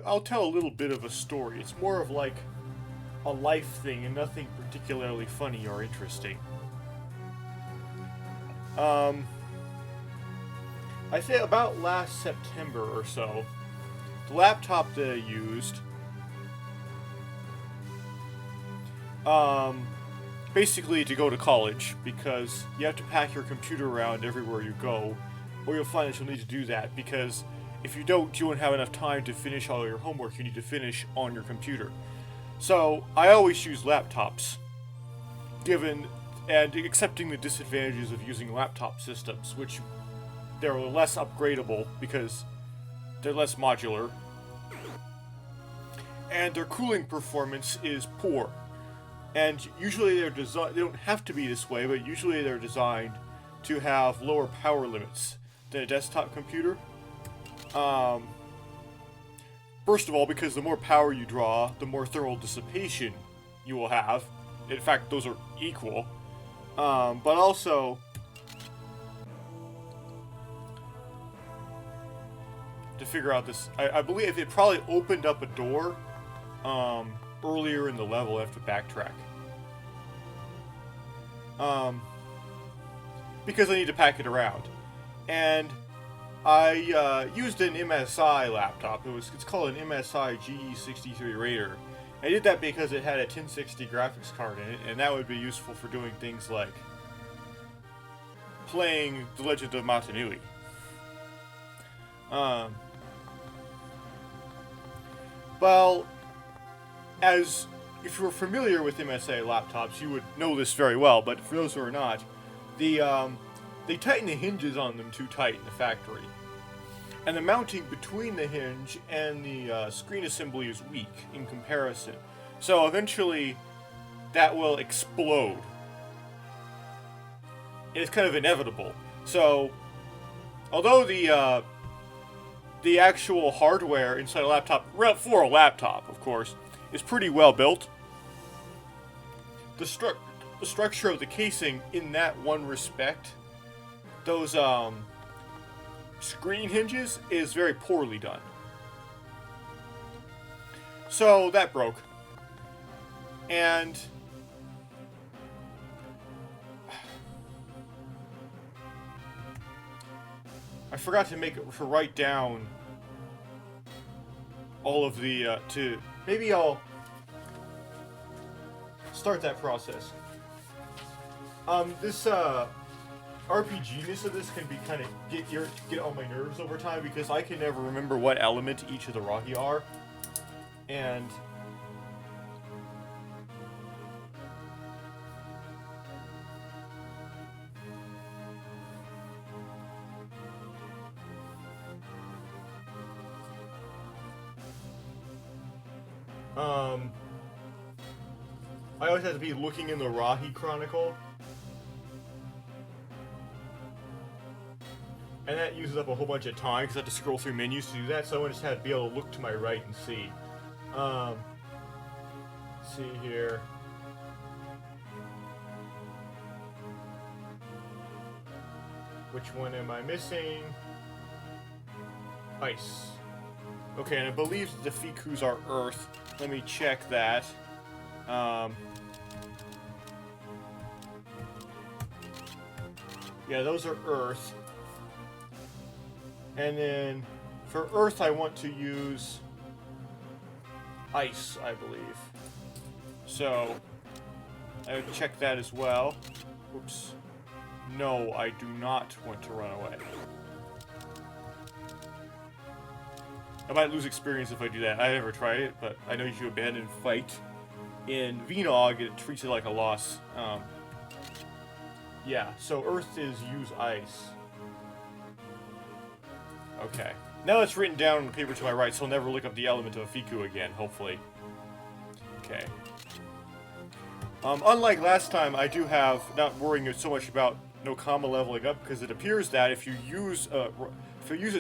I'll tell a little bit of a story. It's more of like a life thing and nothing particularly funny or interesting. Um, I say about last September or so, the laptop that I used, um, basically to go to college, because you have to pack your computer around everywhere you go, or you'll find that you'll need to do that, because if you don't, you won't have enough time to finish all your homework you need to finish on your computer. So, I always use laptops, given and accepting the disadvantages of using laptop systems, which they're less upgradable because they're less modular, and their cooling performance is poor. And usually they're designed, they don't have to be this way, but usually they're designed to have lower power limits than a desktop computer. First of all, because the more power you draw, the more thermal dissipation you will have. In fact, those are equal. But also, to figure out this, I believe it probably opened up a door earlier in the level. I have to backtrack. Because I need to pack it around. And I used an MSI laptop. It's called an MSI G63 Raider. I did that because it had a 1060 graphics card in it, and that would be useful for doing things like playing The Legend of Matanui. Well, as if you're familiar with MSI laptops, you would know this very well, but for those who are not, they tighten the hinges on them too tight in the factory. And the mounting between the hinge and the screen assembly is weak in comparison. So eventually, that will explode. It's kind of inevitable. So, although the actual hardware inside a laptop, for a laptop, of course, is pretty well built, the structure of the casing, in that one respect, those screen hinges, is very poorly done. So that broke. And I forgot to write down all of the maybe I'll start that process. This RPGness of this can be kind of get on my nerves over time, because I can never remember what element each of the Rocky are, and I always have to be looking in the Rahi Chronicle. And that uses up a whole bunch of time because I have to scroll through menus to do that, so I just have to be able to look to my right and see. See here. Which one am I missing? Ice. Okay, and I believe the Fikus are Earth. Let me check that. Yeah, those are Earth. And then for Earth, I want to use Ice, I believe. So I would check that as well. Oops. No, I do not want to run away. I might lose experience if I do that. I never tried it, but I know you abandon fight. In VNOG, it treats it like a loss. Yeah, so Earth is use Ice. Okay. Now that's written down on the paper to my right, so I'll never look up the element of a Fiku again, hopefully. Okay. Unlike last time, I do have not worrying so much about no comma leveling up, because it appears that if you use a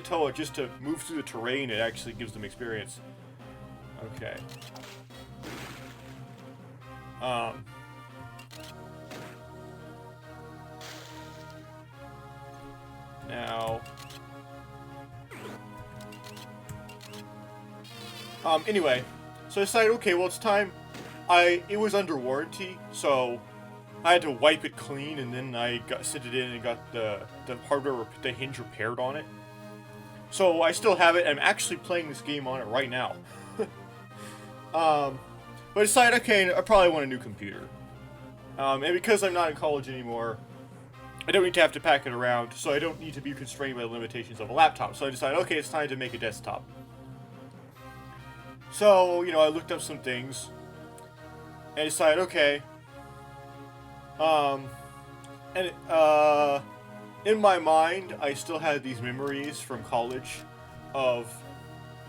Toa just to move through the terrain, it actually gives them experience. Okay. Now, Anyway, so I decided, okay, well, it's time. It was under warranty, so I had to wipe it clean, and then I sent it in and got the hardware, the hinge repaired on it. So I still have it, and I'm actually playing this game on it right now. But I decided, okay, I probably want a new computer. And because I'm not in college anymore, I don't need to have to pack it around, so I don't need to be constrained by the limitations of a laptop. So I decided, okay, it's time to make a desktop. So, I looked up some things, and decided, okay, in my mind, I still had these memories from college of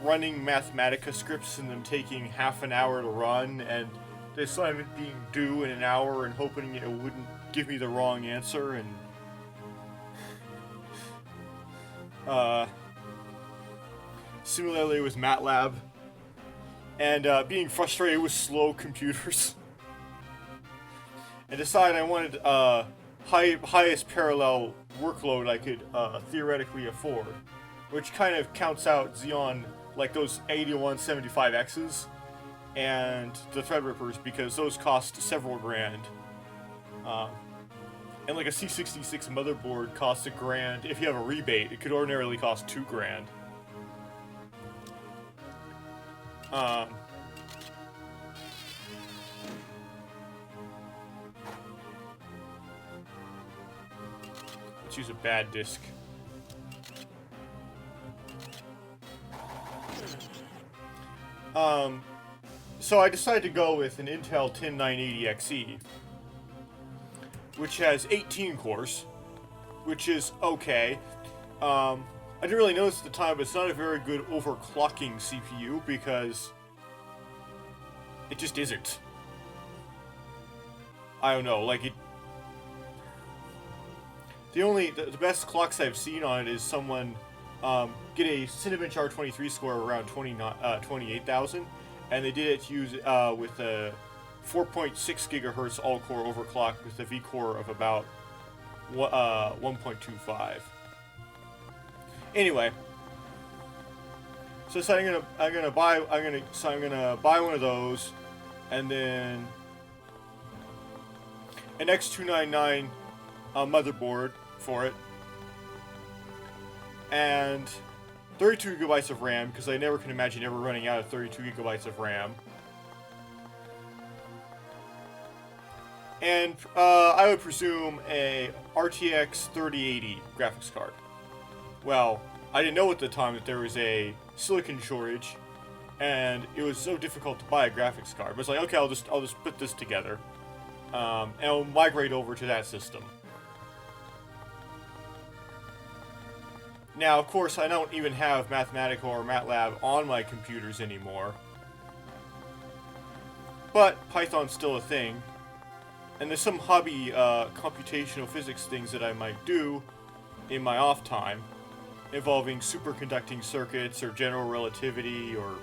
running Mathematica scripts and them taking half an hour to run, and the assignment being due in an hour and hoping it wouldn't give me the wrong answer, and similarly with MATLAB, and being frustrated with slow computers. And decided I wanted highest parallel workload I could theoretically afford, which kind of counts out Xeon, like those 8175Xs and the Threadrippers, because those cost several grand. And like a C66 motherboard costs $1,000. If you have a rebate, it could ordinarily cost $2,000. Let's use a bad disk. So I decided to go with an Intel 10980XE, which has 18 cores, which is okay. I didn't really notice at the time, but it's not a very good overclocking CPU because it just isn't. I don't know, like it. The best clocks I've seen on it is someone get a Cinebench R23 score around 28,000, and they did it with a 4.6 gigahertz all-core overclock with a V-core of about 1.25. Anyway, so I'm gonna buy one of those, and then an X299 motherboard for it, and 32 gigabytes of RAM, because I never can imagine ever running out of 32 gigabytes of RAM. And I would presume a RTX 3080 graphics card. Well, I didn't know at the time that there was a silicon shortage, and it was so difficult to buy a graphics card. But it's like, okay, I'll just put this together, and I'll migrate over to that system. Now, of course, I don't even have Mathematica or MATLAB on my computers anymore, but Python's still a thing, and there's some hobby computational physics things that I might do in my off time, involving superconducting circuits or general relativity or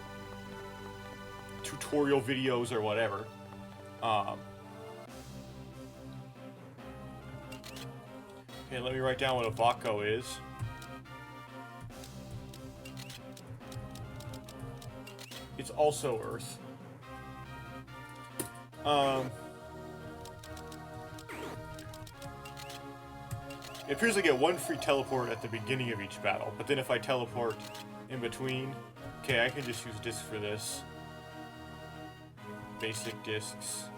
tutorial videos or whatever. Okay, let me write down what a Vaco is. It's also Earth. It appears I get one free teleport at the beginning of each battle, but then if I teleport in between, okay, I can just use discs for this. Basic discs.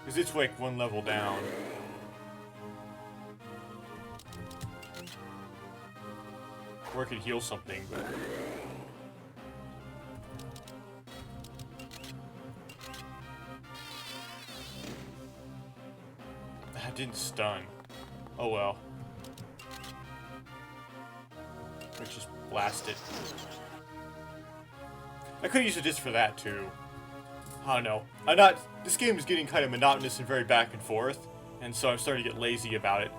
Because it's like one level down. Or I could heal something, but... That didn't stun. Oh well. Let's just blast it. I could use a disc for that too. I don't know. This game is getting kind of monotonous and very back and forth, and so I'm starting to get lazy about it.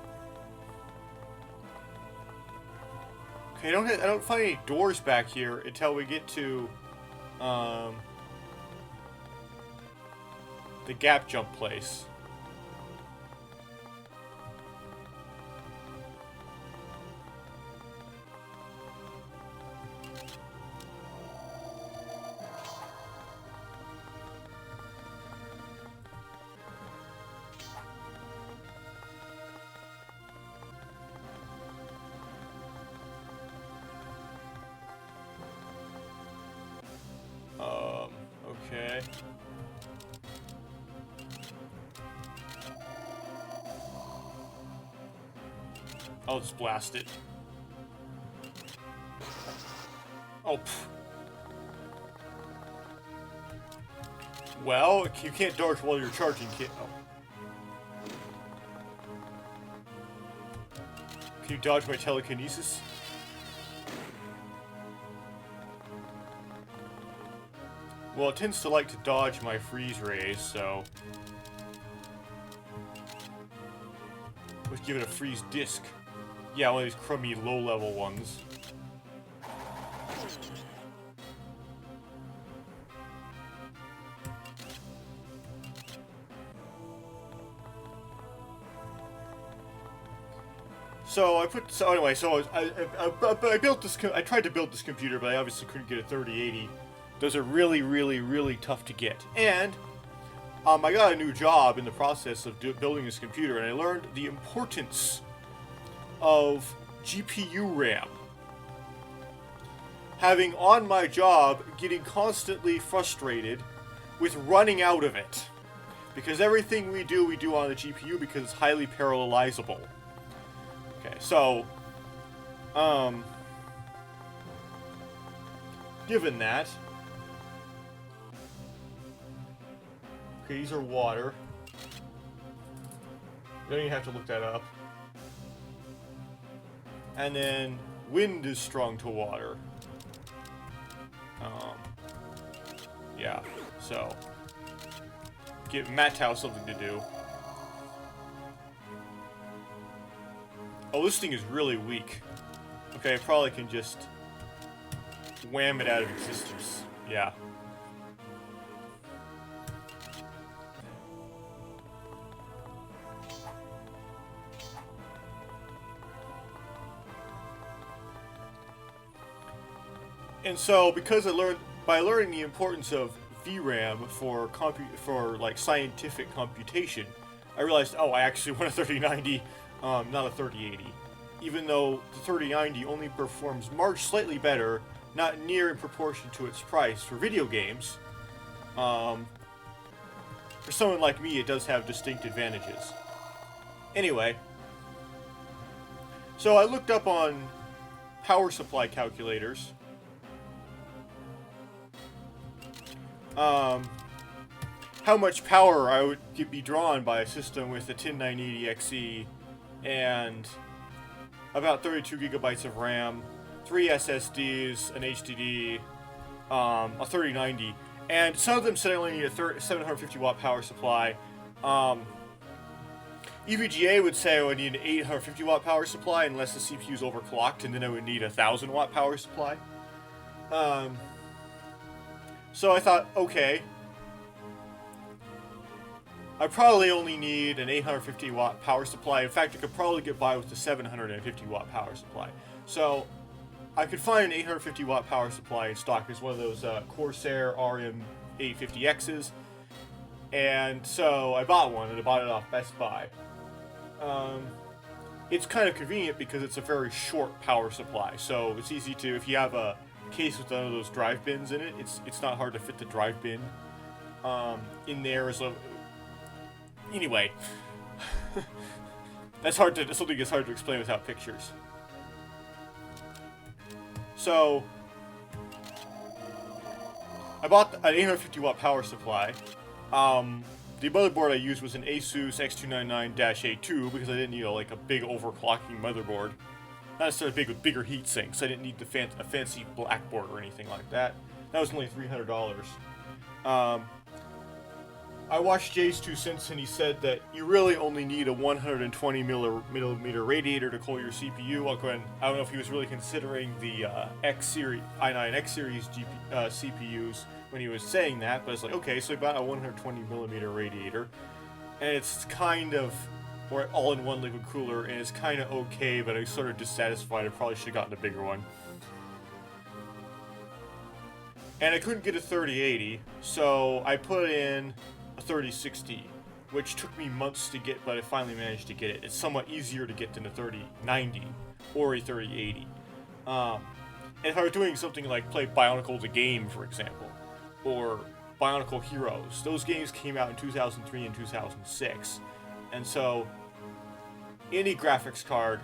Okay, I don't find any doors back here until we get to the gap jump place. Okay. I'll just blast it. Oh, pff. Well, you can't dodge while you're charging, kid. Oh. Can you dodge my telekinesis? Well, it tends to like to dodge my freeze rays, so... let's give it a freeze disc. Yeah, one of these crummy low-level ones. So I built this. I tried to build this computer, but I obviously couldn't get a 3080. Those are really, really, really tough to get. And I got a new job in the process of building this computer, and I learned the importance of GPU RAM. Having on my job, getting constantly frustrated with running out of it, because everything we do on the GPU because it's highly parallelizable. Okay, so, given that, okay, these are water. You don't even have to look that up. And then, wind is strong to water. Yeah, so, give Mattow something to do. Oh, this thing is really weak. Okay, I probably can just wham it out of existence. Yeah. And so, because by learning the importance of VRAM for like scientific computation, I realized, oh, I actually want a 3090. Not a 3080. Even though the 3090 only performs slightly better, not near in proportion to its price for video games, for someone like me, it does have distinct advantages. Anyway, so I looked up on power supply calculators. How much power I would be drawn by a system with a 10980XE and about 32 gigabytes of RAM, 3 SSDs, an HDD, a 3090, and some of them said I only need a 750 watt power supply. EVGA would say I would need an 850 watt power supply unless the CPU is overclocked, and then I would need a 1000 watt power supply. So I thought, okay, I probably only need an 850 watt power supply. In fact, I could probably get by with the 750 watt power supply. So I could find an 850 watt power supply in stock. It's one of those Corsair RM850x's. And so I bought one, and I bought it off Best Buy. It's kind of convenient because it's a very short power supply. So it's easy to, if you have a case with one of those drive bins in it, it's not hard to fit the drive bin in there. So anyway, that's something that's hard to explain without pictures. So I bought an 850 watt power supply. The motherboard I used was an Asus X299-A2 because I didn't need like a big overclocking motherboard. Not necessarily big with bigger heat sinks. I didn't need a fancy blackboard or anything like that. That was only $300. I watched Jay's 2 cents, and he said that you really only need a 120 millimeter radiator to cool your CPU. I don't know if he was really considering the i9 X series CPUs when he was saying that, but it's like, okay, so I bought a 120 millimeter radiator, and it's kind of, or all-in-one liquid cooler, and it's kind of okay, but I'm sort of dissatisfied. I probably should have gotten a bigger one. And I couldn't get a 3080, so I put in a 3060, which took me months to get, but I finally managed to get it. It's somewhat easier to get than a 3090 or a 3080. And if I were doing something like play Bionicle the game, for example, or Bionicle Heroes. Those games came out in 2003 and 2006. And so, any graphics card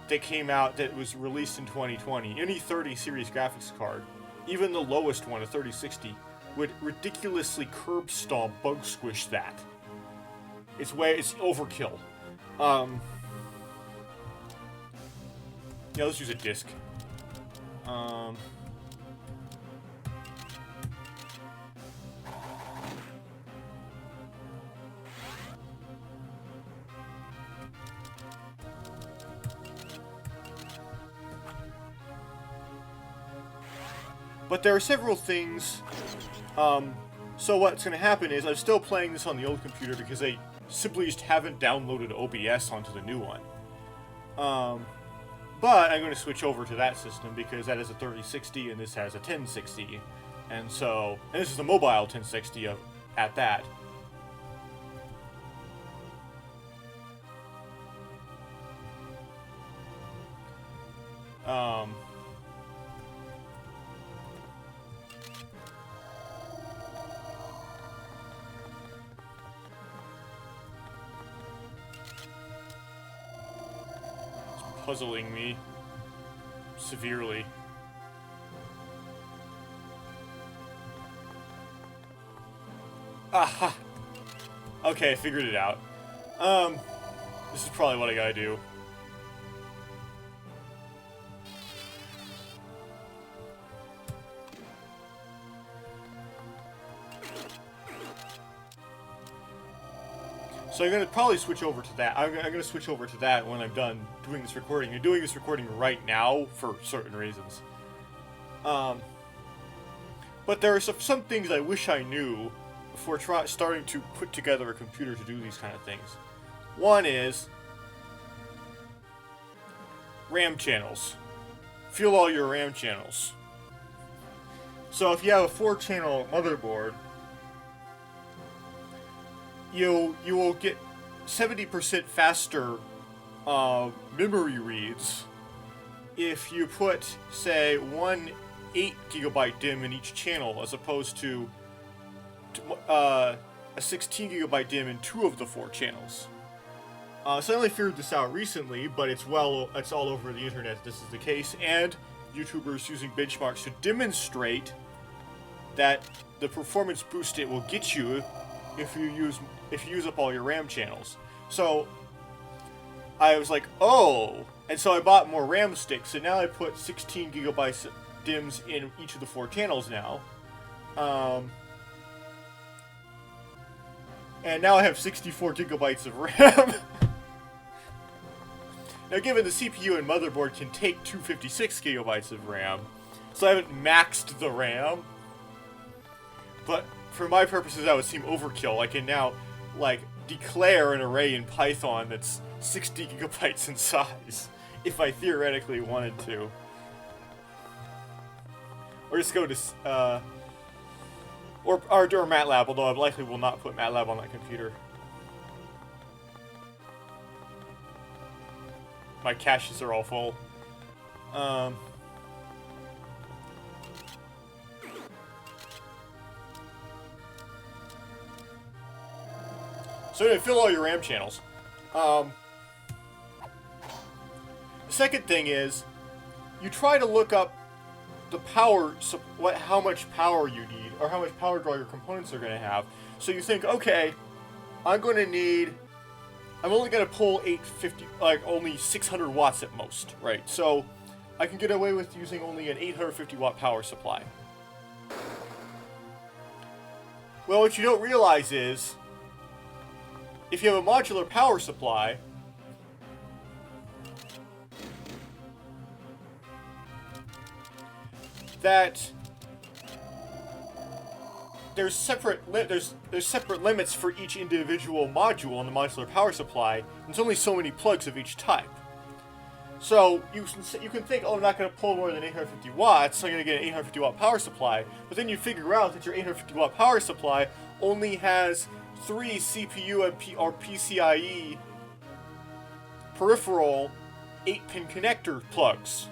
that came out that was released in 2020, any 30 series graphics card, even the lowest one, a 3060, would ridiculously curb stomp, bug squish that. It's overkill. Yeah, let's use a disc. But there are several things. So what's going to happen is I'm still playing this on the old computer because I simply just haven't downloaded OBS onto the new one. But I'm going to switch over to that system because that is a 3060 and this has a 1060. And this is a mobile 1060 at that. Puzzling me severely. Aha! Okay, I figured it out. This is probably what I gotta do. So I'm going to probably switch over to that. I'm going to switch over to that when I'm done doing this recording. I'm doing this recording right now for certain reasons. But there are some things I wish I knew before starting to put together a computer to do these kind of things. One is RAM channels. Fuel all your RAM channels. So if you have a 4-channel motherboard, you will get 70% faster memory reads if you put, say, one 8GB DIMM in each channel as opposed to a 16GB DIMM in 2 of the 4 channels. So I only figured this out recently, but it's all over the internet this is the case, and YouTubers using benchmarks to demonstrate that the performance boost it will get you if you use up all your RAM channels. So I was like, oh, and so I bought more RAM sticks, and now I put 16GB DIMMs in each of the 4 channels now. And now I have 64GB of RAM. Now, given the CPU and motherboard can take 256GB of RAM, so I haven't maxed the RAM. But for my purposes, that would seem overkill. I can now, like, declare an array in Python that's 60GB in size, if I theoretically wanted to. Or just go to, or MATLAB, although I likely will not put MATLAB on that computer. My caches are all full. So anyway, fill all your RAM channels. The second thing is, you try to look up the power, how much power you need, or how much power draw your components are going to have. So you think, okay, I'm only going to pull 850, like only 600 watts at most, right? So I can get away with using only an 850 watt power supply. Well, what you don't realize is, if you have a modular power supply, that there's separate limits for each individual module on the modular power supply. There's only so many plugs of each type. So you can think, oh, I'm not going to pull more than 850 watts, so I'm going to get an 850 watt power supply. But then you figure out that your 850 watt power supply only has 3 CPU or PCIe peripheral 8-pin connector plugs.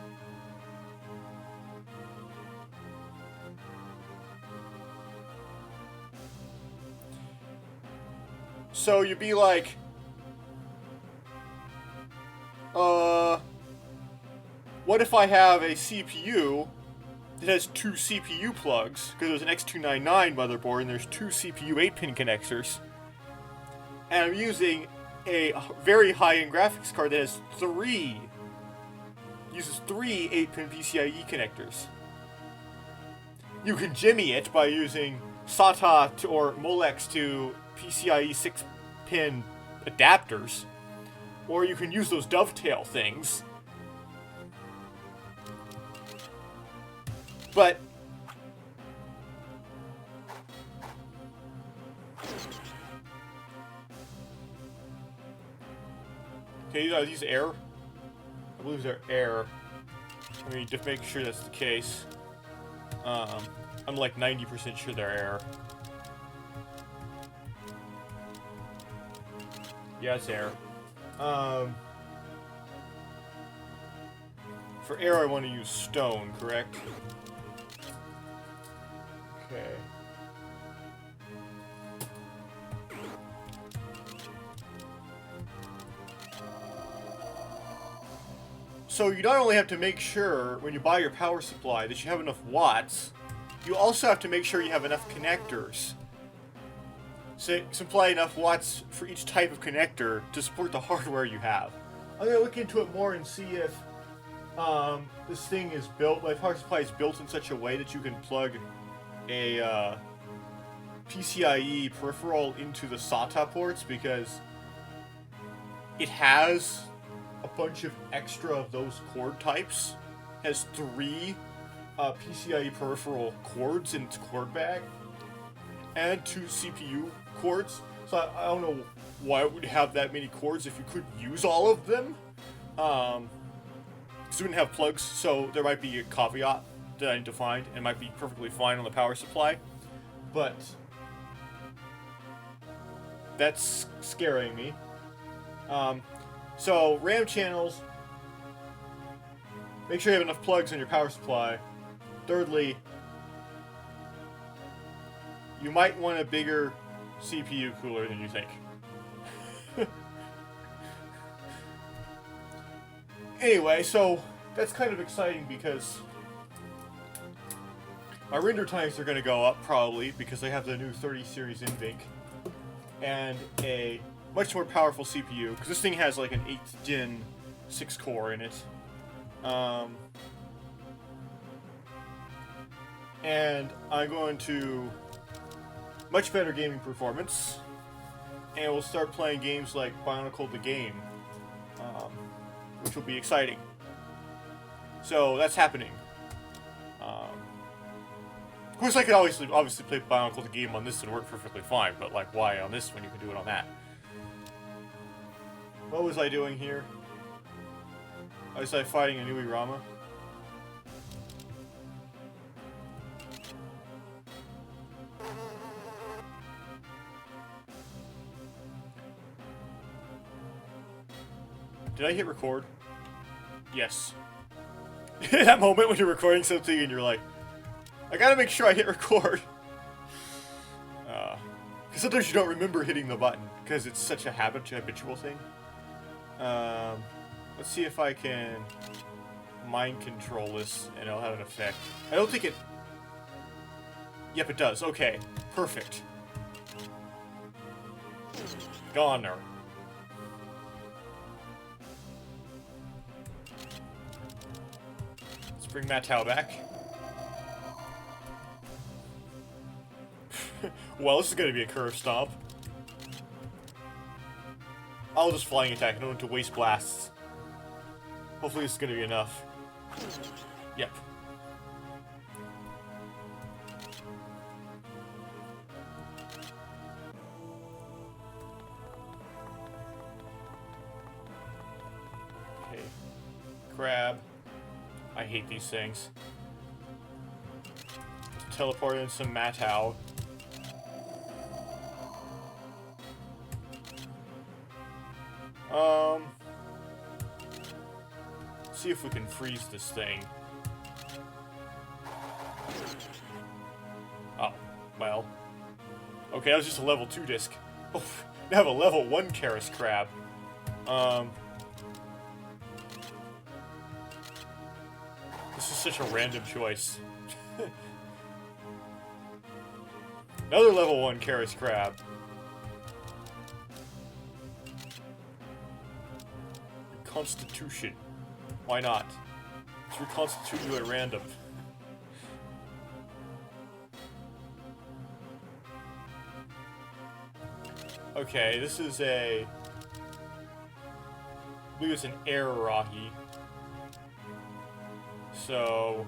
So you'd be like, what if I have a CPU that has 2 CPU plugs, because there's an X299 motherboard and there's 2 CPU 8-pin connectors, and I'm using a very high-end graphics card that has uses 3 8-pin PCIe connectors. You can jimmy it by using SATA or Molex to PCIe 6-pin adapters, or you can use those dovetail things. But okay, are these air? I believe they're air. Let me just make sure that's the case. I'm like 90% sure they're air. Yeah, it's air. For air, I want to use stone, correct? Okay. So you not only have to make sure, when you buy your power supply, that you have enough watts, you also have to make sure you have enough connectors. So supply enough watts for each type of connector to support the hardware you have. I'm going to look into it more and see if this thing is built, my power supply is built in such a way that you can plug a PCIe peripheral into the SATA ports, because it has a bunch of extra of those cord types. It has 3 PCIe peripheral cords in its cord bag, and 2 CPU cords. So I don't know why it would have that many cords if you could use all of them. Because we didn't have plugs, so there might be a caveat that I need to find, and it might be perfectly fine on the power supply. But that's scaring me. So RAM channels, make sure you have enough plugs in your power supply. Thirdly, you might want a bigger CPU cooler than you think. Anyway, so that's kind of exciting because my render times are going to go up probably because I have the new 30 series NVINC and a much more powerful CPU, because this thing has like an 8th gen 6 core in it. And I'm going to much better gaming performance, and we'll start playing games like Bionicle the Game, which will be exciting. So that's happening. Of course, I could obviously play Bionicle the Game on this and work perfectly fine, but like, why on this when you can do it on that? What was I doing here? Was I fighting a new Irama? Did I hit record? Yes. That moment when you're recording something and you're like, I gotta make sure I hit record. Because sometimes you don't remember hitting the button, because it's such a habitual thing. Let's see if I can mind control this and it'll have an effect. I don't think it... Yep, it does. Okay. Perfect. Goner. Let's bring Matau back. Well, this is going to be a curve stomp. I'll just flying attack. I don't want to waste blasts. Hopefully this is going to be enough. Yep. Okay. Crab. I hate these things. Teleport in some Matau. See if we can freeze this thing. Oh, well. Okay, that was just a level 2 disc. Oh, Now have a level 1 Karis crab. This is such a random choice. Another level 1 Karis crab. Reconstitution. Why not? Let's reconstitute you at random. Okay, this is I believe it's an air Rahi. So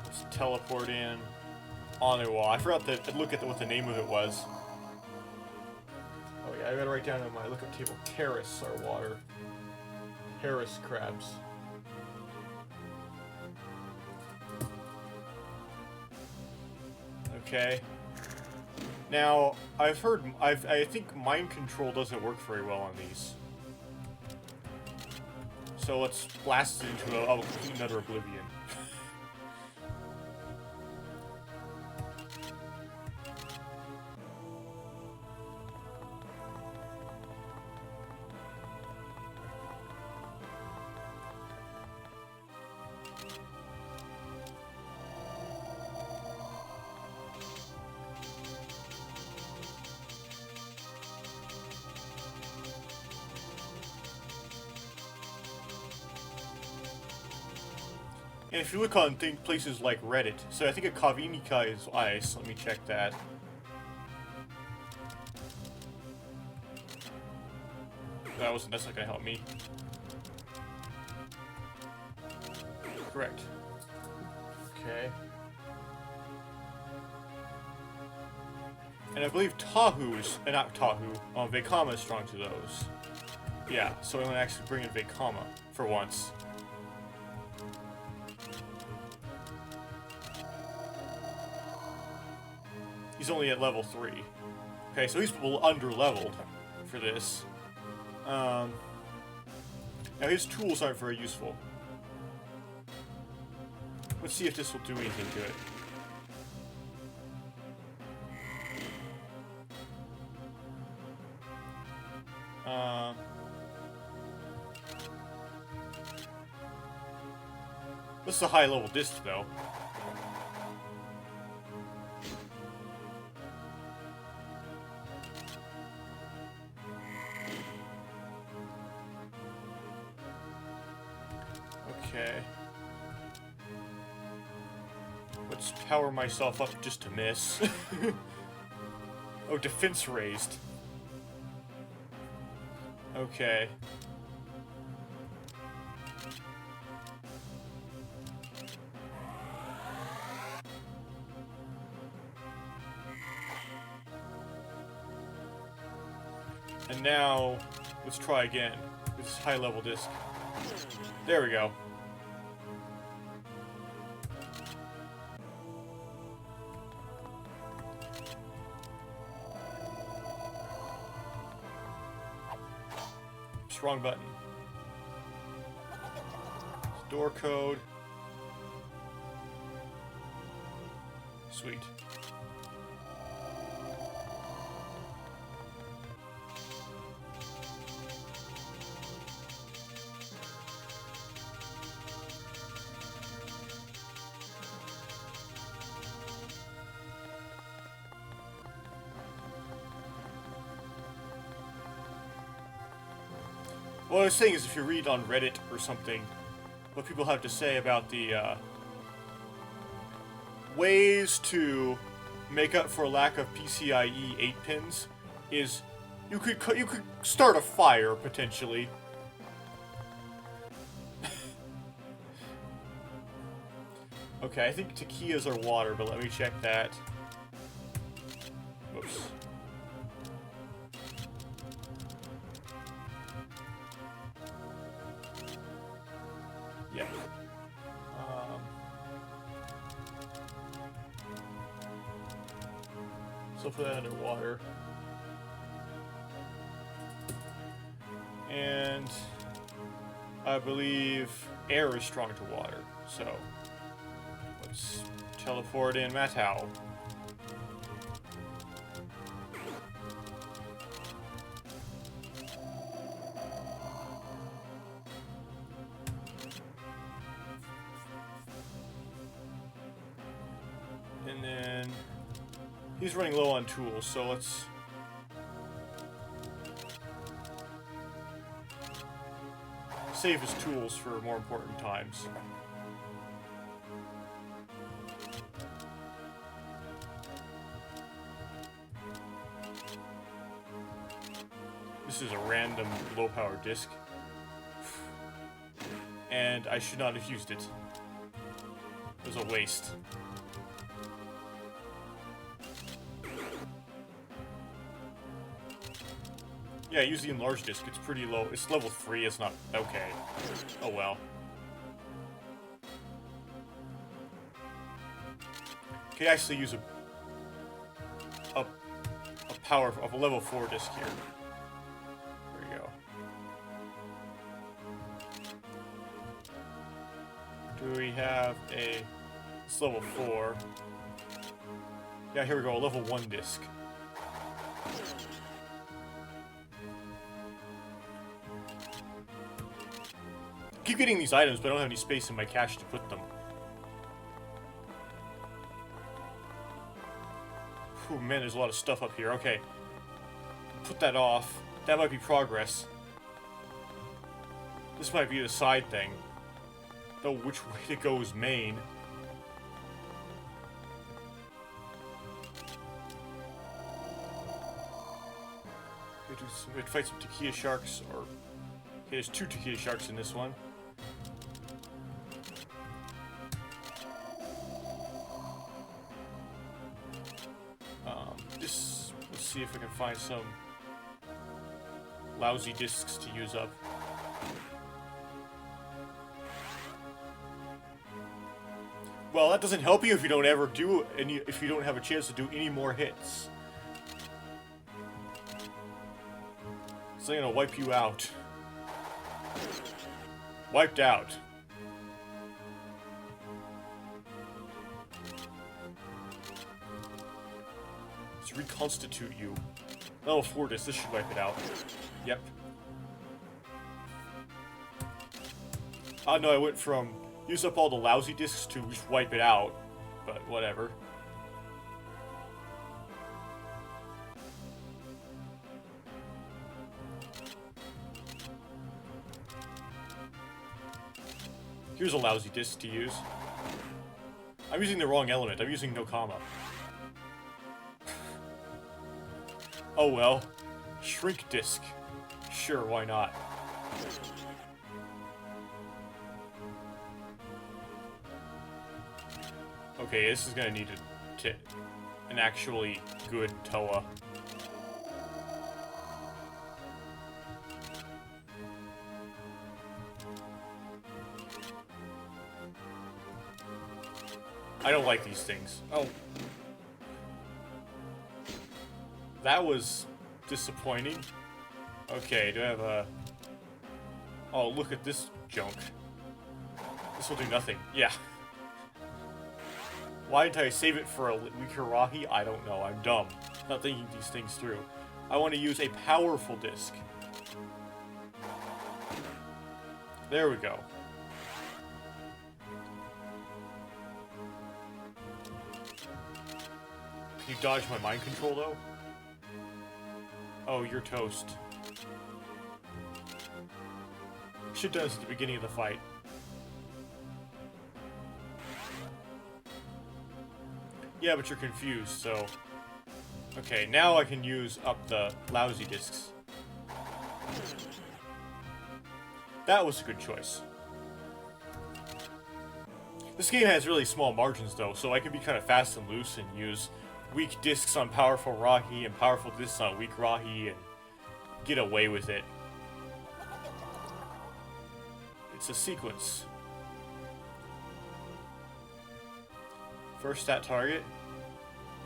let's teleport in on a wall. I forgot to look at what the name of it was. Oh yeah, I gotta write down on my lookup table. Karis are water. Karis crabs. Okay. Now, I think mind control doesn't work very well on these. So let's blast it into a complete another oblivion. And if you look on places like Reddit, so I think a Kavinica is ice. Let me check that. That's not gonna help me. Correct. Okay. And I believe Tahu is, not Tahu, Vekama is strong to those. Yeah, so I'm gonna actually bring in Vekama for once. He's only at level 3. Okay, so he's under-leveled for this. Now his tools aren't very useful. Let's see if this will do anything to it. This is a high-level disc, though. Okay. Let's power myself up just to miss. Oh, defense raised. Okay. And now, let's try again. This is high-level disc. There we go. Wrong button. Door code. Sweet. What I was saying is if you read on Reddit or something, what people have to say about the ways to make up for a lack of PCIe 8 pins is you could start a fire potentially. Okay, I think taquillas are water, but let me check that. Whoops. Yeah. So put that underwater. And I believe air is strong to water, so let's teleport in Matau. And then he's running low on tools, so let's save his tools for more important times. This is a random low-power disk. And I should not have used it. It was a waste. Yeah, use the enlarged disk. It's pretty low. It's level 3. It's not... Okay. Oh well. Okay, I actually use a power of a level 4 disk here. There we go. Do we have a... It's level 4. Yeah, here we go. A level 1 disk. I keep getting these items, but I don't have any space in my cache to put them. Oh man, there's a lot of stuff up here. Okay. Put that off. That might be progress. This might be the side thing. Though which way to go is main. We'd fight some Takia sharks, or... Okay, there's 2 Takia sharks in this one. Let's see if I can find some lousy discs to use up. Well, that doesn't help you if you don't ever do any, if you don't have a chance to do any more hits. It's gonna wipe you out. Wiped out. Let's reconstitute you. Level 4 disc, this should wipe it out. Yep. Oh no, I went from use up all the lousy discs to just wipe it out. But whatever. Here's a lousy disc to use. I'm using the wrong element. I'm using no comma. Oh well. Shrink disc. Sure, why not? Okay, this is gonna need an actually good Toa. I don't like these things. Oh. That was disappointing. Okay, do I have a... Oh, look at this junk. This will do nothing. Yeah. Why did I save it for a weaker Rahi? I don't know. I'm dumb. Not thinking these things through. I want to use a powerful disc. There we go. Can you dodge my mind control, though? Oh, you're toast. Should've done this at the beginning of the fight. Yeah, but you're confused, so... Okay, now I can use up the lousy discs. That was a good choice. This game has really small margins, though, so I can be kind of fast and loose and use weak discs on powerful Rahi and powerful discs on weak Rahi and get away with it. It's a sequence. First that target,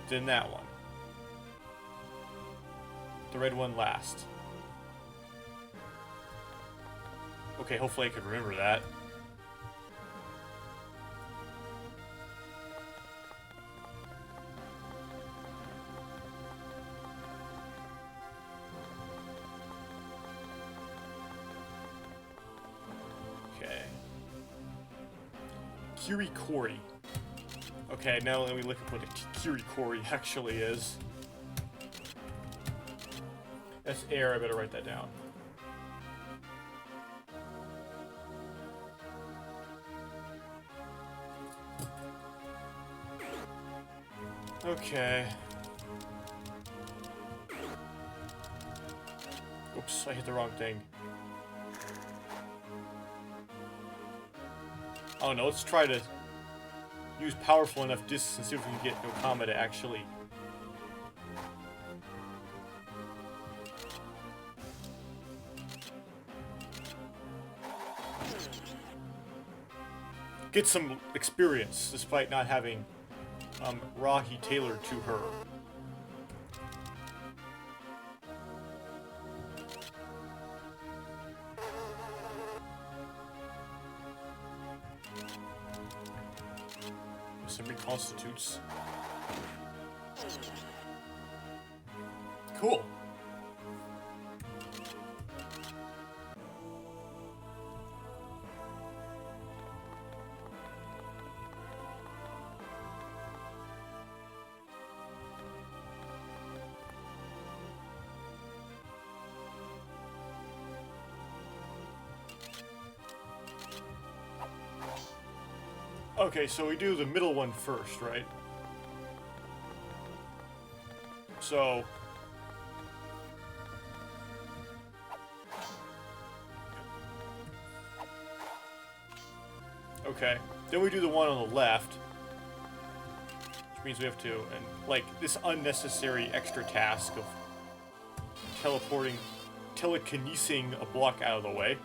then that one. The red one last. Okay, hopefully I can remember that. Kiri Kori. Okay, now let me look at what a Kirikori actually is. That's air, I better write that down. Okay. Oops, I hit the wrong thing. Oh no, let's try to use powerful enough discs and see if we can get Okama to actually... get some experience, despite not having Rahi tailored to her. Some reconstitutes. Cool. Okay, so we do the middle one first, right? So... okay, then we do the one on the left. Which means we have to, and like, this unnecessary extra task of telekinesing a block out of the way.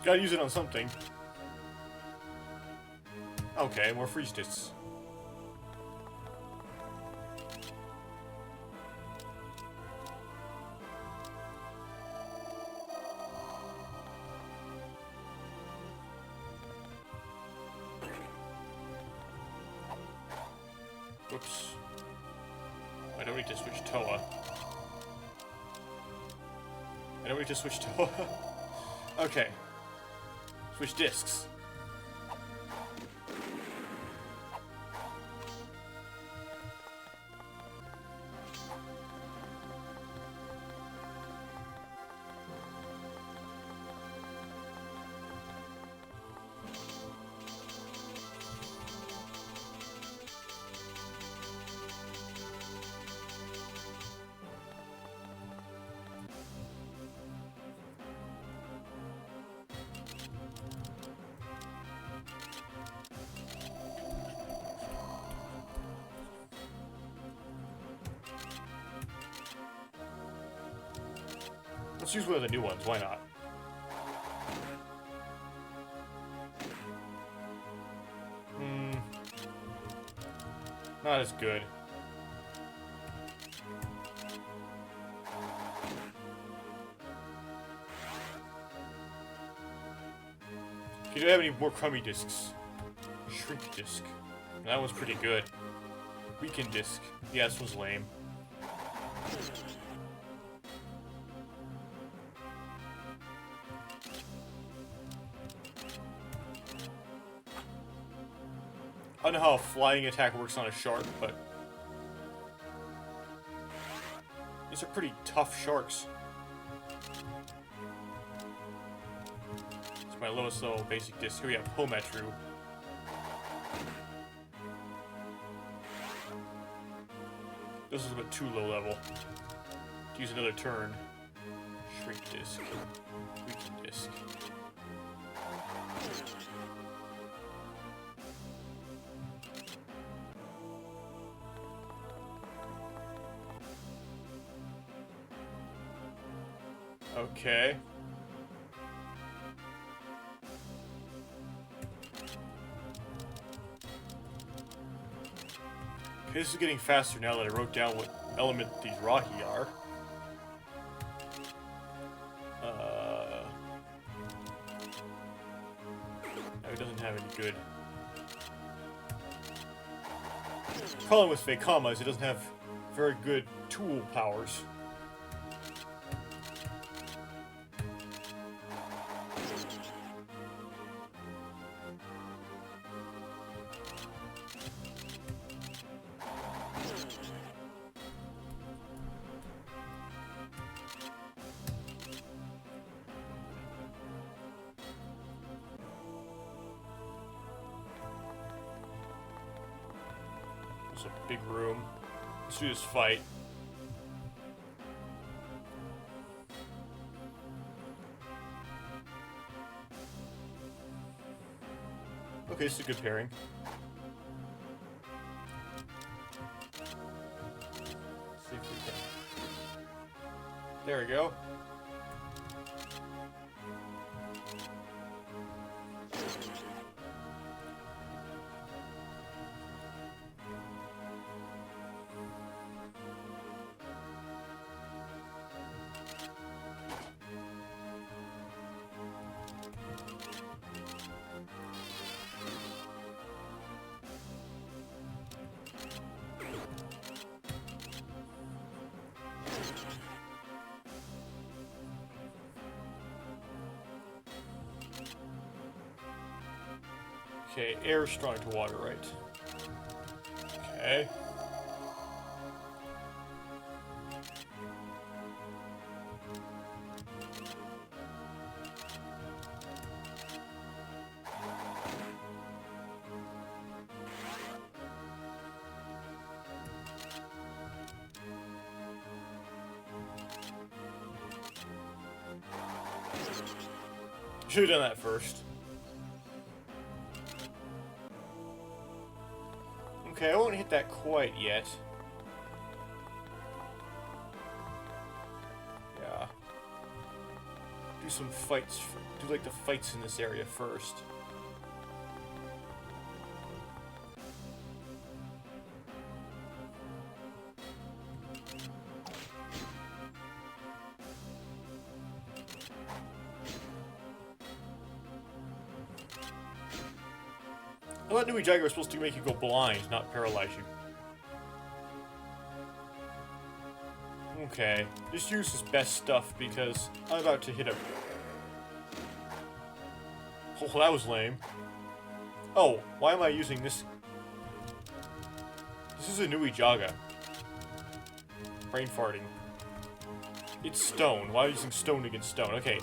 Gotta use it on something. Okay, more freeze discs. Oops. I don't need to switch Toa. I don't need to switch Toa. Okay. Switch discs. Let's use one of the new ones, why not? Not as good. You don't have any more crummy discs. Shrink disc. That one's pretty good. Weaken disc. Yeah, this one's lame. I don't know how a flying attack works on a shark, but these are pretty tough sharks. It's my lowest level basic disc. Here we have Pometru. This is a bit too low level. Use another turn. Shrink disc. Weaken disc. Okay. Okay, this is getting faster now that I wrote down what element these Rahi are. No, it doesn't have any good. The problem with Vekama is it doesn't have very good tool powers. It's a big room. Let's do this fight. Okay, this is a good pairing. Let's see if we can. There we go. Okay, air is strong to water, right? Okay. Should have done that first. Okay, I won't hit that quite yet. Yeah. Do some fights. Do like the fights in this area first. I thought Nui Jagger was supposed to make you go blind, not paralyze you. Okay, just use his best stuff because I'm about to hit him. Oh, that was lame. Oh, why am I using this? This is a Nui Jaga. Brain farting. It's stone. Why are you using stone against stone? Okay.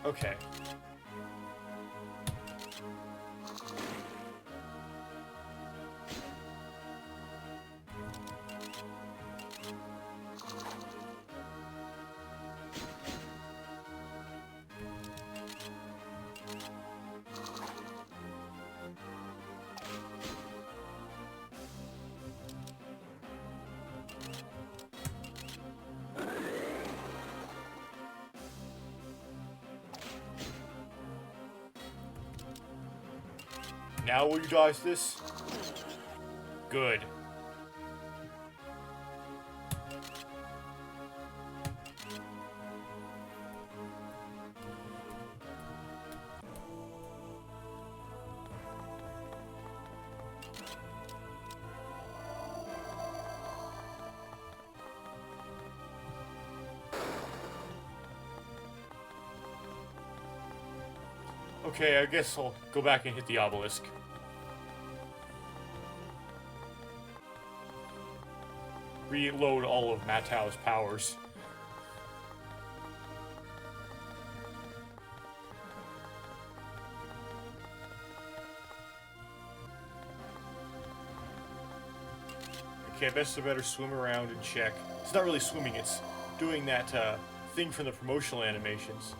Okay. Now will you dodge this? Good. Okay, I guess I'll go back and hit the obelisk. Reload all of Matao's powers. Okay, I best better swim around and check. It's not really swimming, it's doing that thing from the promotional animations.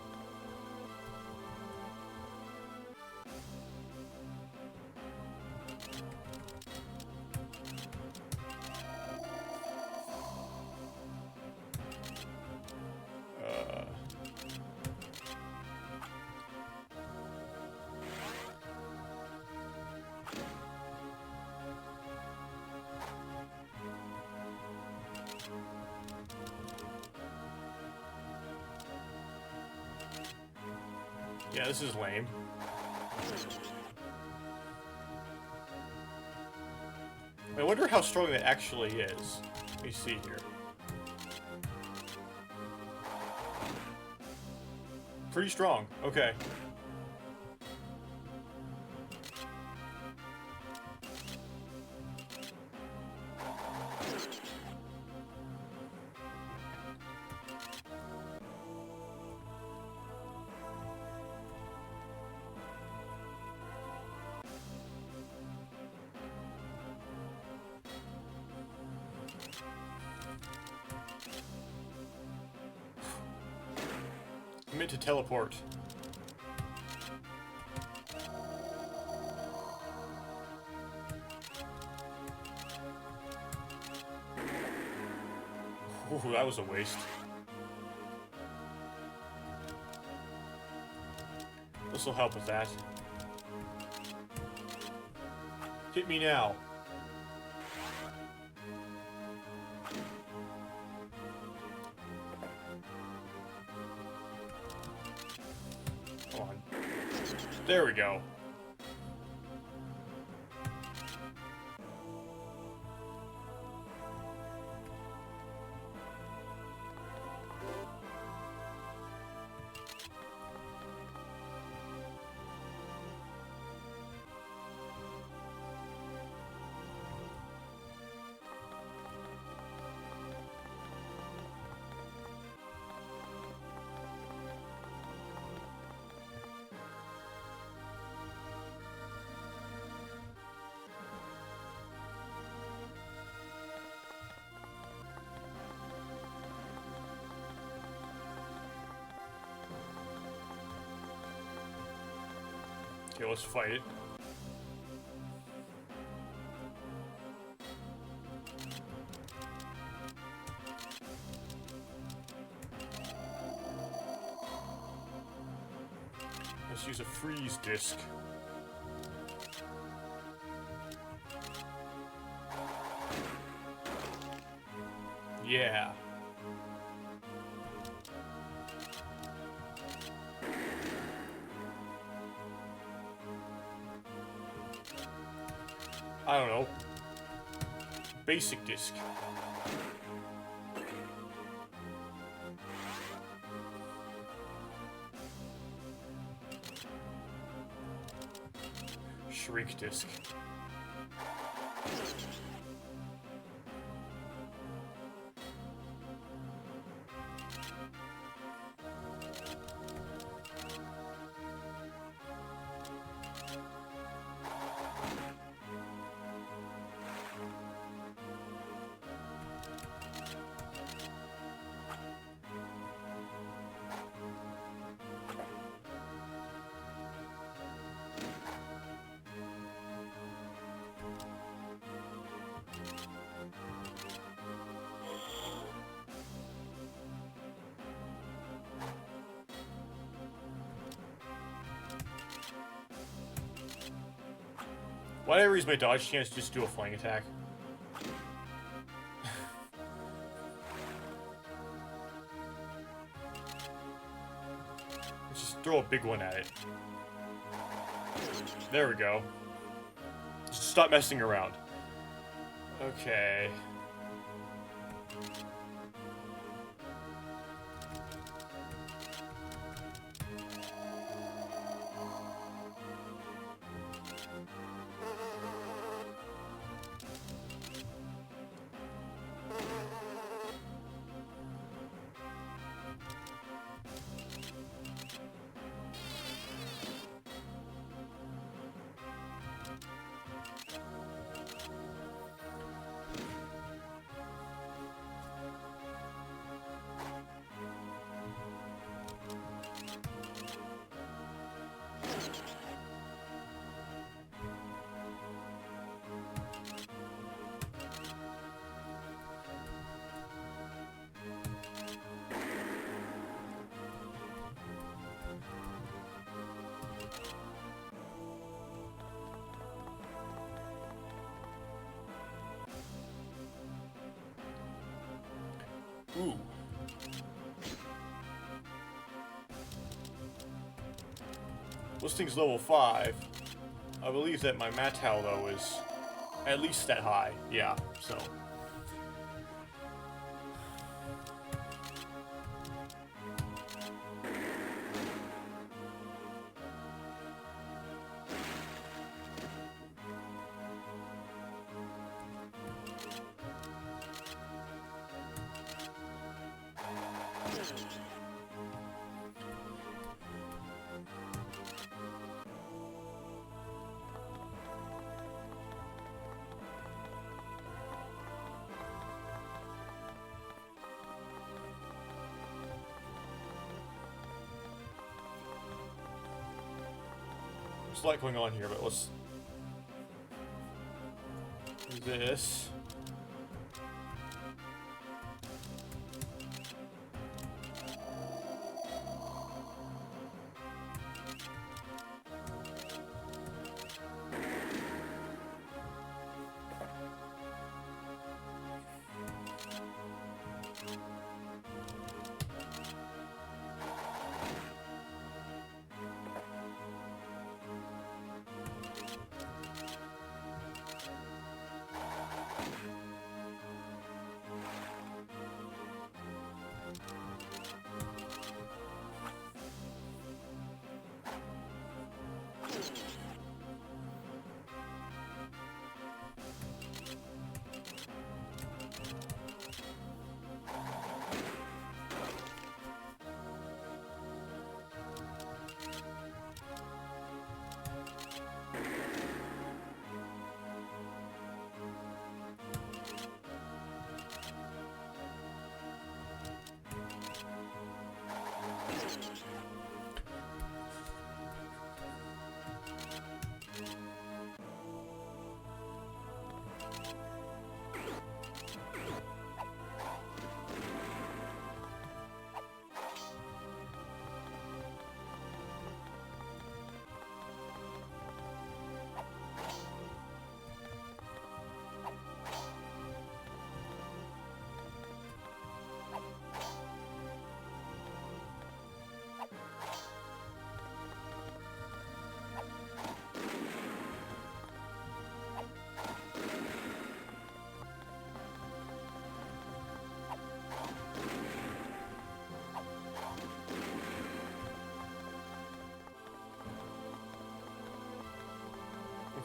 Yeah, this is lame. I wonder how strong that actually is. Let me see here. Pretty strong. Okay. I meant to teleport. Ooh, that was a waste. This will help with that. Hit me now. Come on. There we go. Okay, let's fight it. Let's use a freeze disc. Yeah. I don't know. Basic disc. Shrink disc. Why did I raise my dodge chance just to do a flying attack? Let's just throw a big one at it. There we go. Just stop messing around. Okay. Ooh. This thing's level 5. I believe that my Mattel, though, is at least that high. Yeah, so. There's a lot going on here, but let's do this.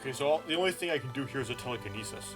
Okay, so the only thing I can do here is a telekinesis.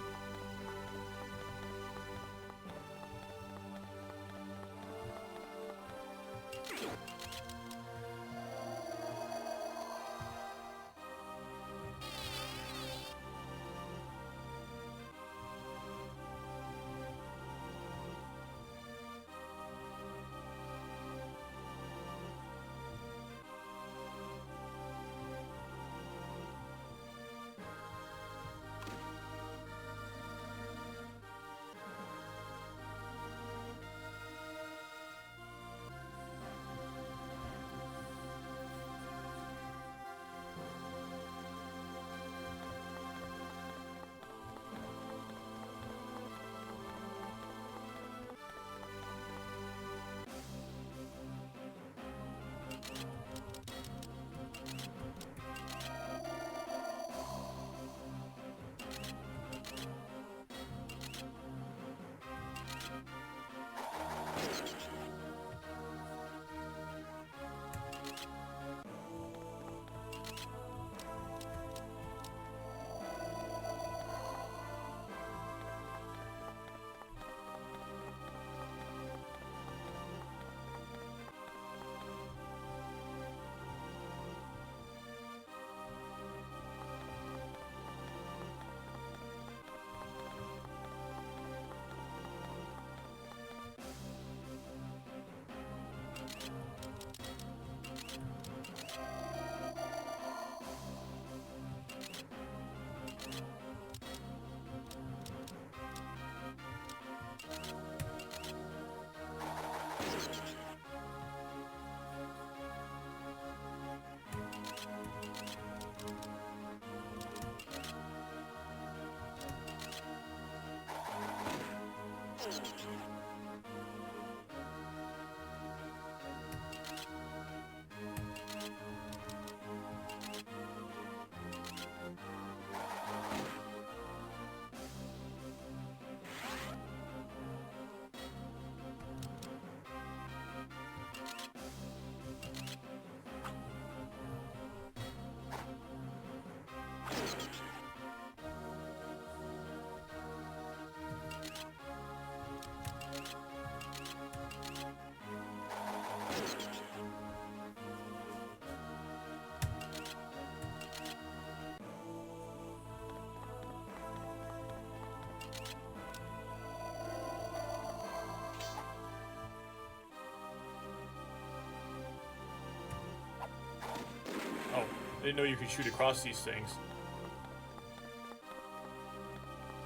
didn't know you could shoot across these things.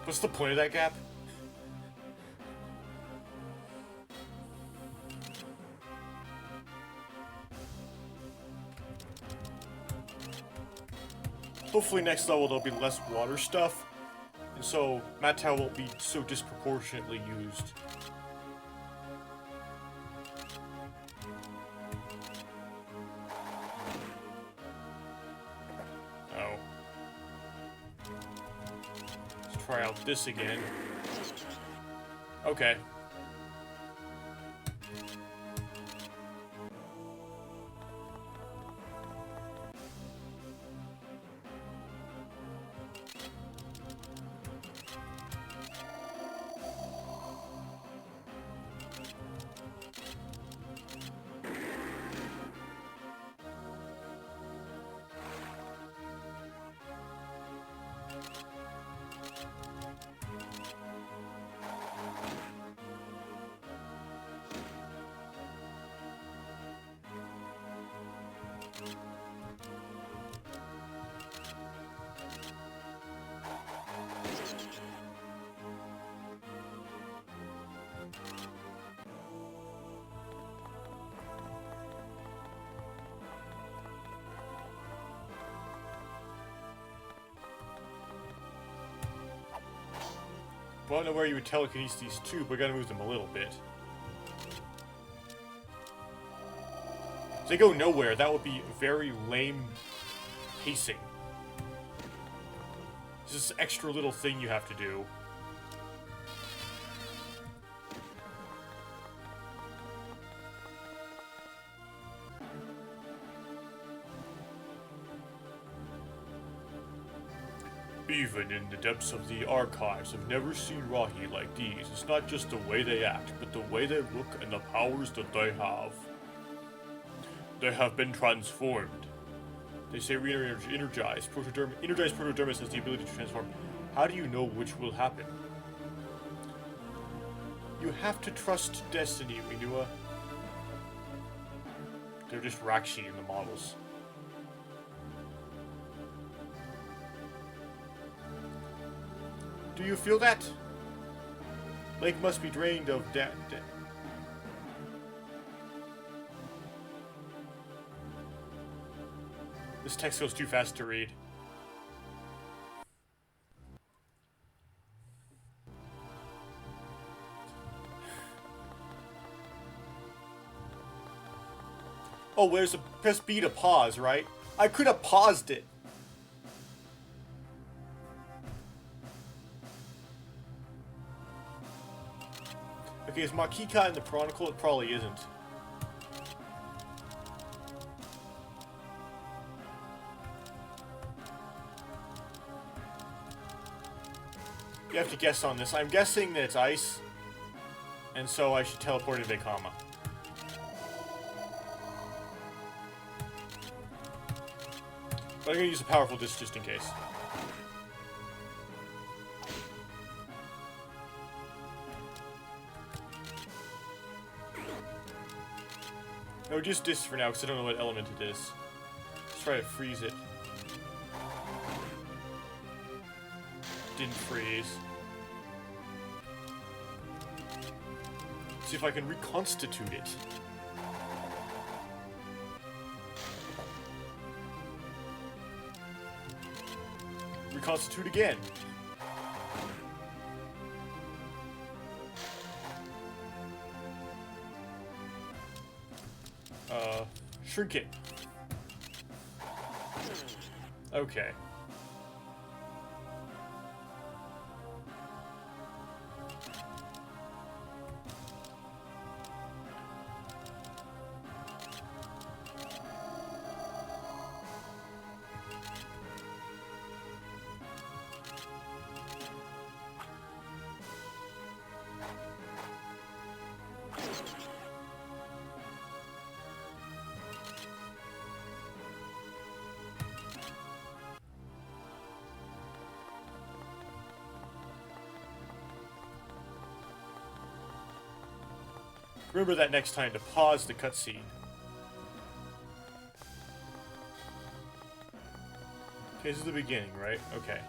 What's the point of that gap? Hopefully next level there'll be less water stuff, and so mat towel won't be so disproportionately used. Oh. Let's try out this again. Okay. Well, I don't know where you would telekinesis these two, but I gotta move them a little bit. If they go nowhere, that would be very lame pacing. It's this extra little thing you have to do. Even in the depths of the archives, I've never seen Rahi like these. It's not just the way they act, but the way they look and the powers that they have. They have been transformed. They say re-energized. Energized protodermis has the ability to transform. How do you know which will happen? You have to trust destiny, Minua. They're just Rakshi in the models. Do you feel that? Lake must be drained of This text goes too fast to read. Oh, there's a press B to pause, right? I could have paused it. Okay, is Makika in the Chronicle? It probably isn't. You have to guess on this. I'm guessing that it's ice, and so I should teleport into Vekama. But I'm gonna use a powerful disc just in case. No, just this for now, because I don't know what element it is. Let's try to freeze it. Didn't freeze. See if I can reconstitute it. Reconstitute again. Shrink it. Okay. Remember that next time to pause the cutscene. Okay, this is the beginning, right? Okay.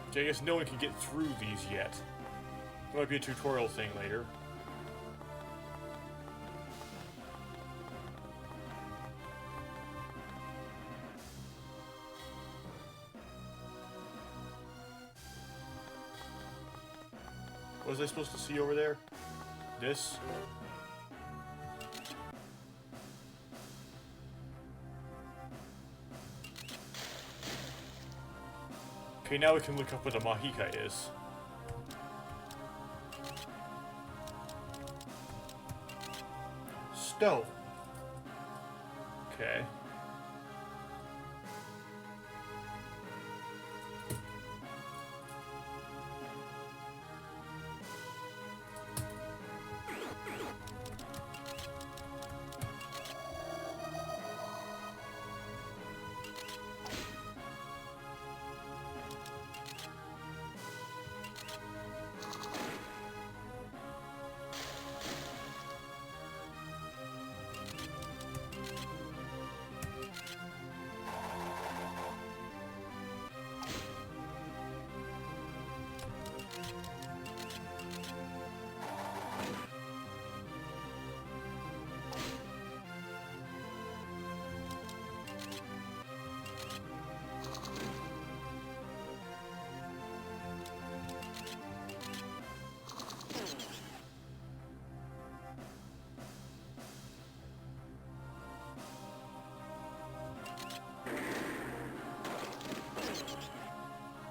Okay, I guess no one can get through these yet. There might be a tutorial thing later. What was I supposed to see over there? This? Okay, now we can look up what the Mahika is. Stove. Okay.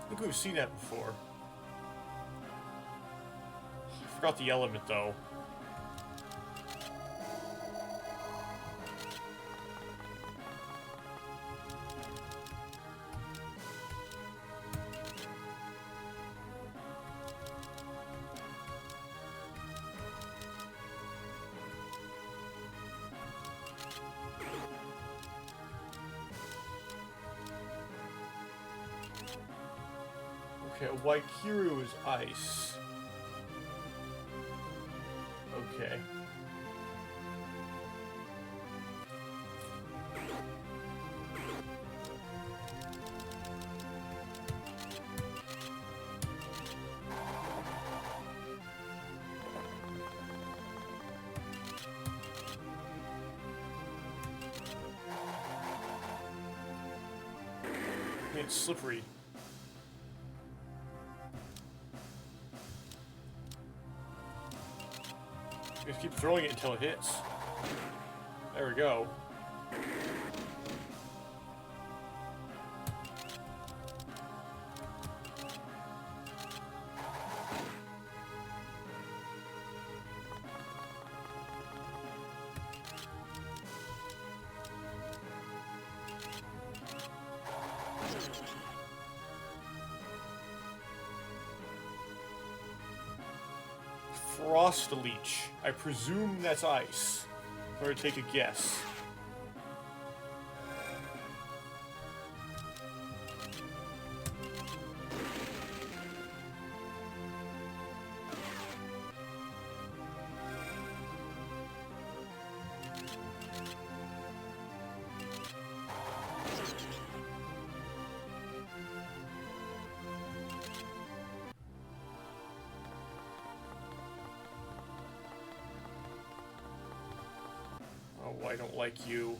I think we've seen that before. I forgot the element, though. Okay, Waikiru is ice. Okay. It's slippery. Just keep throwing it until it hits. There we go. Frost Leech. I presume that's ice. I'm going to take a guess. Oh, I don't like you.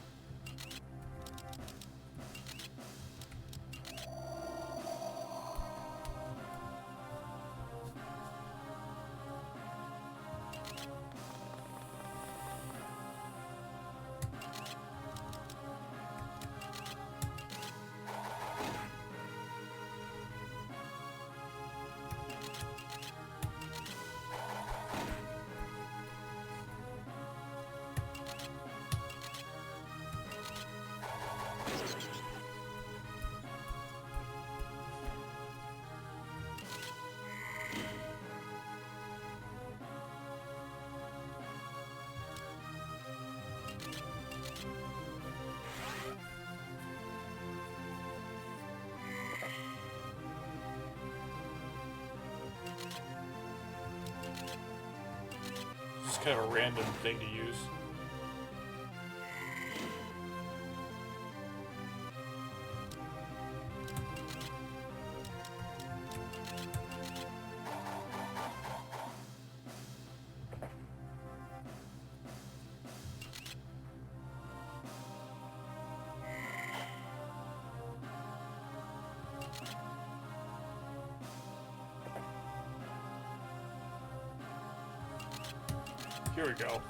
just kind of a random thing to use. Here we go.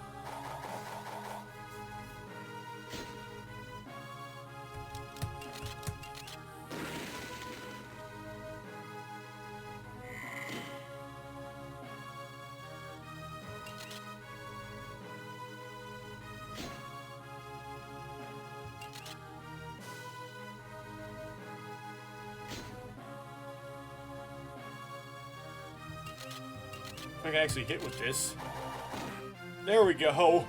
If I can actually hit with this. There we go.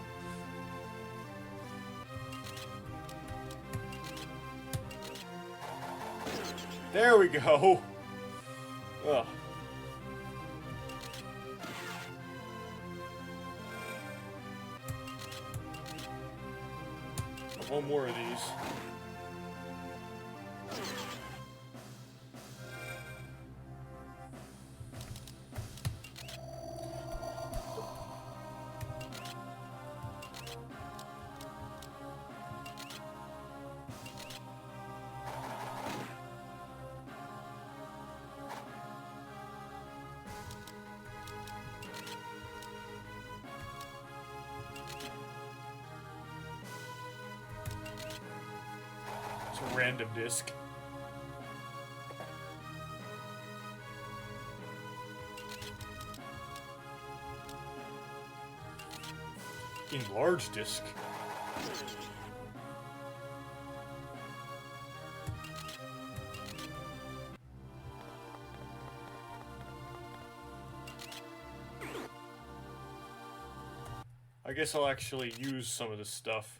There we go. Ugh. One more of these. A random disc. Enlarged disc. I guess I'll actually use some of this stuff.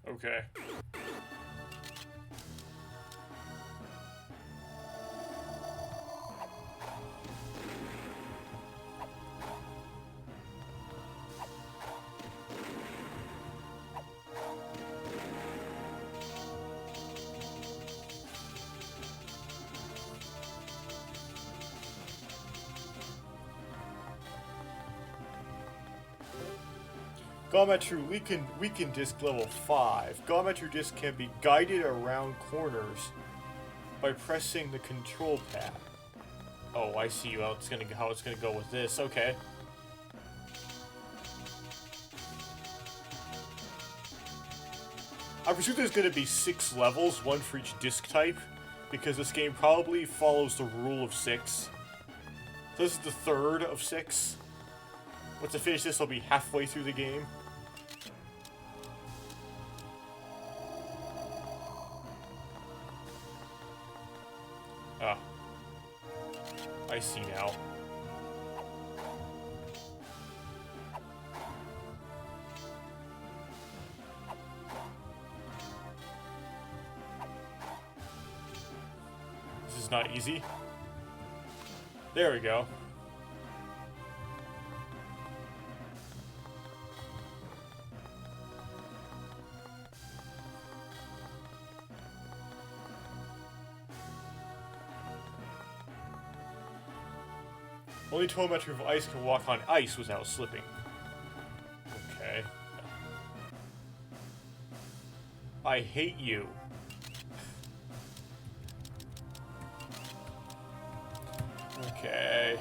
Okay. Geometry weakened disc level 5. Geometry disc can be guided around corners by pressing the control pad. Oh, I see how it's gonna go with this. Okay. I presume there's gonna be 6 levels, one for each disc type, because this game probably follows the rule of 6. So this is the 3rd of 6. Once I finish this, I'll be halfway through the game. Ah. I see now. This is not easy. There we go. Only 12 meters of ice can walk on ice without slipping. Okay. I hate you. Okay.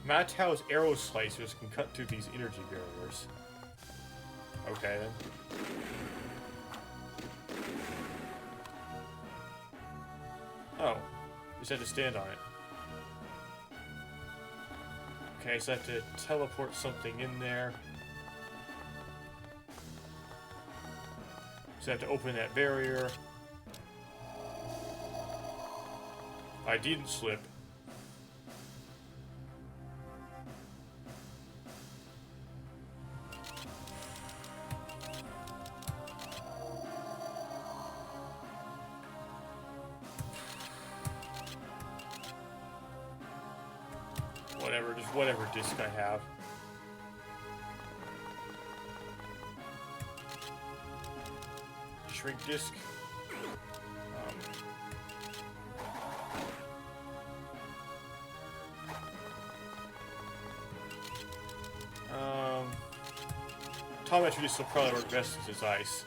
Matow's arrow slicers can cut through these energy barriers. Okay, then. Oh. Just had to stand on it. Okay, so I have to teleport something in there. So I have to open that barrier. I didn't slip. Whatever, just whatever disc I have. Shrink disc. Atomic discs will probably work best since it's ice.